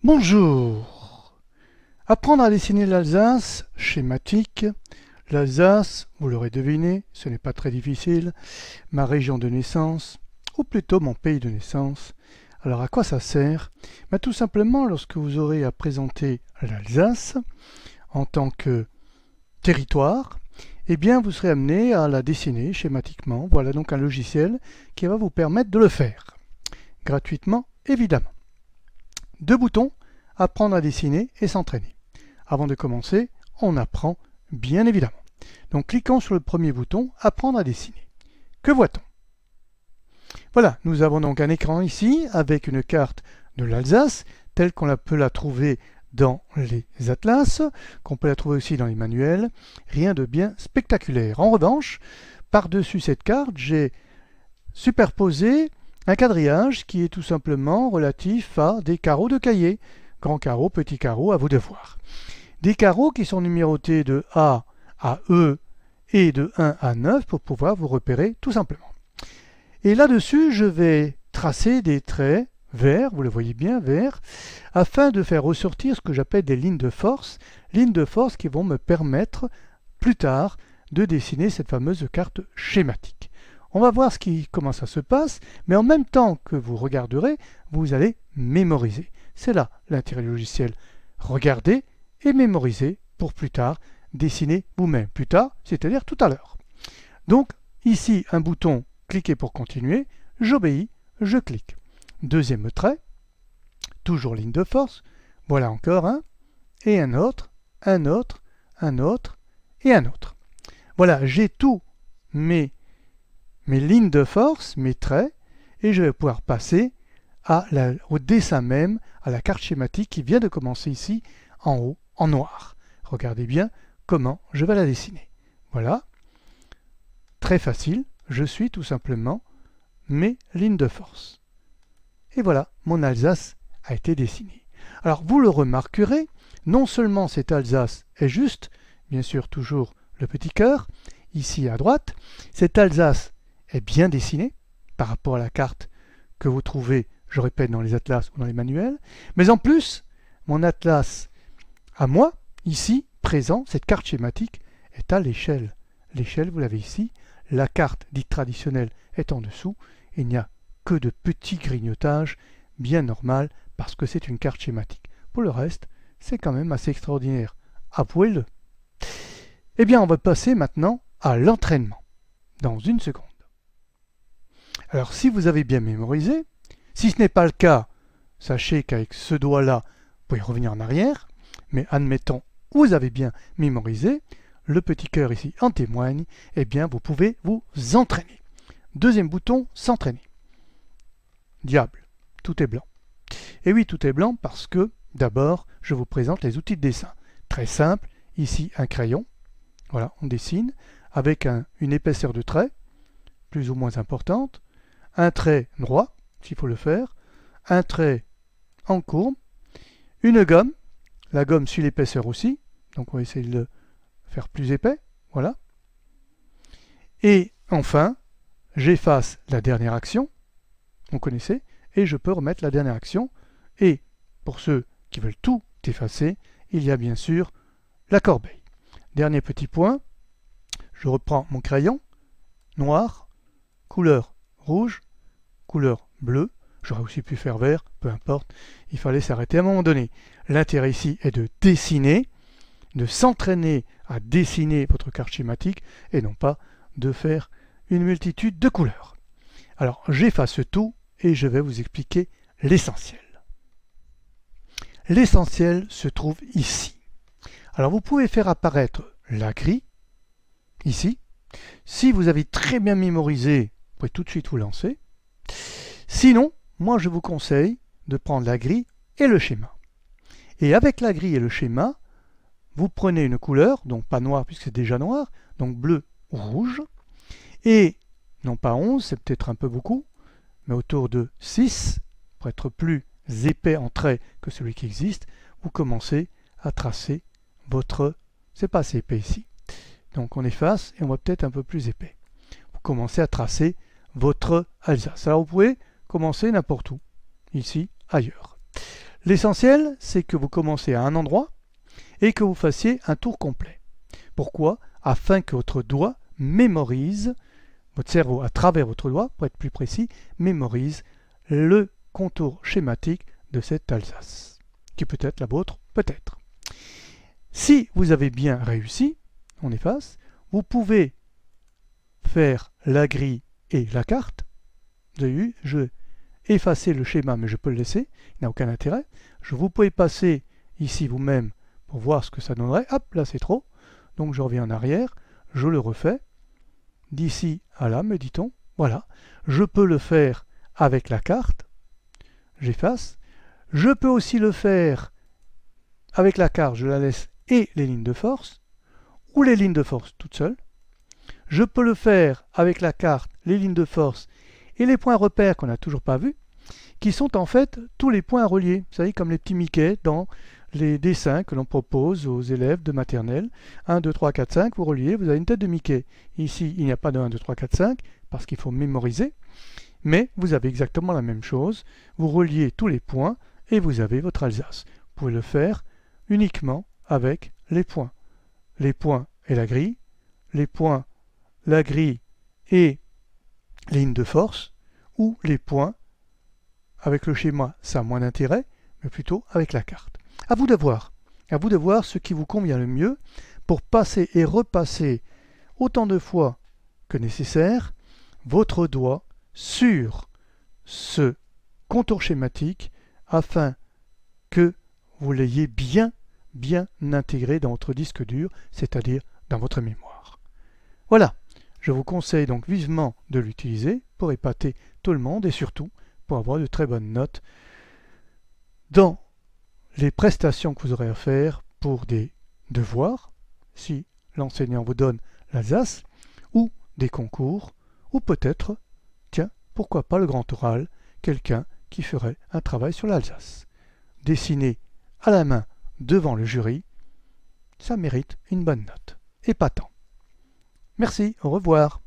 Bonjour. Apprendre à dessiner l'Alsace, schématique. L'Alsace, vous l'aurez deviné, ce n'est pas très difficile, ma région de naissance, ou plutôt mon pays de naissance. Alors à quoi ça sert? Tout simplement, lorsque vous aurez à présenter l'Alsace en tant que territoire, eh bien vous serez amené à la dessiner schématiquement. Voilà donc un logiciel qui va vous permettre de le faire. Gratuitement, évidemment. Deux boutons, apprendre à dessiner et s'entraîner. Avant de commencer, on apprend bien évidemment. Donc cliquons sur le premier bouton, apprendre à dessiner. Que voit-on? Voilà, nous avons donc un écran ici avec une carte de l'Alsace telle qu'on peut la trouver dans les atlas, qu'on peut la trouver aussi dans les manuels. Rien de bien spectaculaire. En revanche, par-dessus cette carte, j'ai superposé un quadrillage qui est tout simplement relatif à des carreaux de cahier. Grand carreau, petit carreau, à vous de voir. Des carreaux qui sont numérotés de A à E et de 1 à 9 pour pouvoir vous repérer tout simplement. Et là-dessus, je vais tracer des traits verts, vous le voyez bien, verts, afin de faire ressortir ce que j'appelle des lignes de force qui vont me permettre plus tard de dessiner cette fameuse carte schématique. On va voir comment ça se passe, mais en même temps que vous regarderez, vous allez mémoriser. C'est là l'intérêt du logiciel. Regardez et mémoriser pour plus tard dessiner vous-même. Plus tard, c'est-à-dire tout à l'heure. Donc, ici, un bouton, cliquez pour continuer, j'obéis, je clique. Deuxième trait, toujours ligne de force, voilà encore un, et un autre, un autre, un autre, et un autre. Voilà, j'ai tous mes lignes de force, mes traits, et je vais pouvoir passer au dessin même, à la carte schématique qui vient de commencer ici, en haut, en noir. Regardez bien comment je vais la dessiner. Voilà, très facile, je suis tout simplement mes lignes de force. Et voilà, mon Alsace a été dessinée. Alors vous le remarquerez, non seulement cette Alsace est juste, bien sûr toujours le petit cœur, ici à droite, cette Alsace est bien dessinée par rapport à la carte que vous trouvez, je répète, dans les atlas ou dans les manuels, mais en plus, mon atlas à moi, ici, présent, cette carte schématique, est à l'échelle. L'échelle, vous l'avez ici, la carte dite traditionnelle est en dessous, il n'y a que de petits grignotages, bien normal, parce que c'est une carte schématique. Pour le reste, c'est quand même assez extraordinaire. Avouez-le. Eh bien, on va passer maintenant à l'entraînement, dans une seconde. Alors, si vous avez bien mémorisé, si ce n'est pas le cas, sachez qu'avec ce doigt-là, vous pouvez revenir en arrière, mais admettons, vous avez bien mémorisé, le petit cœur ici en témoigne, eh bien, vous pouvez vous entraîner. Deuxième bouton, s'entraîner. Diable, tout est blanc. Et oui, tout est blanc parce que, d'abord, je vous présente les outils de dessin. Très simple, ici un crayon, voilà, on dessine, avec une épaisseur de trait, plus ou moins importante, un trait droit, s'il faut le faire, un trait en courbe, une gomme, la gomme suit l'épaisseur aussi, donc on va essayer de le faire plus épais, voilà. Et enfin, j'efface la dernière action, vous connaissez, et je peux remettre la dernière action, et pour ceux qui veulent tout effacer, il y a bien sûr la corbeille. Dernier petit point, je reprends mon crayon, noir, couleur rouge, couleur bleue, j'aurais aussi pu faire vert, peu importe, il fallait s'arrêter à un moment donné. L'intérêt ici est de dessiner, de s'entraîner à dessiner votre carte schématique et non pas de faire une multitude de couleurs. Alors j'efface tout et je vais vous expliquer l'essentiel. L'essentiel se trouve ici. Alors vous pouvez faire apparaître la grille, ici. Si vous avez très bien mémorisé, vous pouvez tout de suite vous lancer. Sinon, moi je vous conseille de prendre la grille et le schéma. Et avec la grille et le schéma, vous prenez une couleur, donc pas noir puisque c'est déjà noir, donc bleu ou rouge, et non pas 11, c'est peut-être un peu beaucoup, mais autour de 6, pour être plus épais en trait que celui qui existe, vous commencez à tracer votre... C'est pas assez épais ici. Donc on efface et on va peut-être un peu plus épais. Vous commencez à tracer votre Alsace. Alors vous pouvez commencer n'importe où, ici, ailleurs. L'essentiel, c'est que vous commencez à un endroit et que vous fassiez un tour complet. Pourquoi? Afin que votre doigt mémorise, votre cerveau à travers votre doigt, pour être plus précis, mémorise le contour schématique de cette Alsace, qui peut être la vôtre, peut-être. Si vous avez bien réussi, on efface, vous pouvez faire la grille et la carte. Vous avez vu, je vais effacer le schéma, mais je peux le laisser, il n'a aucun intérêt. Vous pouvez passer ici vous-même pour voir ce que ça donnerait. Hop, là c'est trop. Donc je reviens en arrière, je le refais. D'ici à là, me dit-on. Voilà. Je peux le faire avec la carte. J'efface. Je peux aussi le faire avec la carte, je la laisse et les lignes de force, ou les lignes de force toutes seules. Je peux le faire avec la carte, les lignes de force et les points repères qu'on n'a toujours pas vus, qui sont en fait tous les points reliés. Vous savez, comme les petits Mickey dans les dessins que l'on propose aux élèves de maternelle. 1, 2, 3, 4, 5, vous reliez, vous avez une tête de Mickey. Ici, il n'y a pas de 1, 2, 3, 4, 5, parce qu'il faut mémoriser. Mais vous avez exactement la même chose. Vous reliez tous les points et vous avez votre Alsace. Vous pouvez le faire uniquement avec les points. Les points et la grille. Les points, la grille et les lignes de force. Ou les points, avec le schéma, ça a moins d'intérêt, mais plutôt avec la carte. À vous de voir ce qui vous convient le mieux pour passer et repasser autant de fois que nécessaire votre doigt sur ce contour schématique afin que vous l'ayez bien intégré dans votre disque dur, c'est-à-dire dans votre mémoire. Voilà, je vous conseille donc vivement de l'utiliser pour épater tout le monde et surtout pour avoir de très bonnes notes dans les prestations que vous aurez à faire pour des devoirs, si l'enseignant vous donne l'Alsace, ou des concours, ou peut-être, tiens, pourquoi pas le grand oral, quelqu'un qui ferait un travail sur l'Alsace. Dessiner à la main devant le jury, ça mérite une bonne note. Épatant. Merci, au revoir.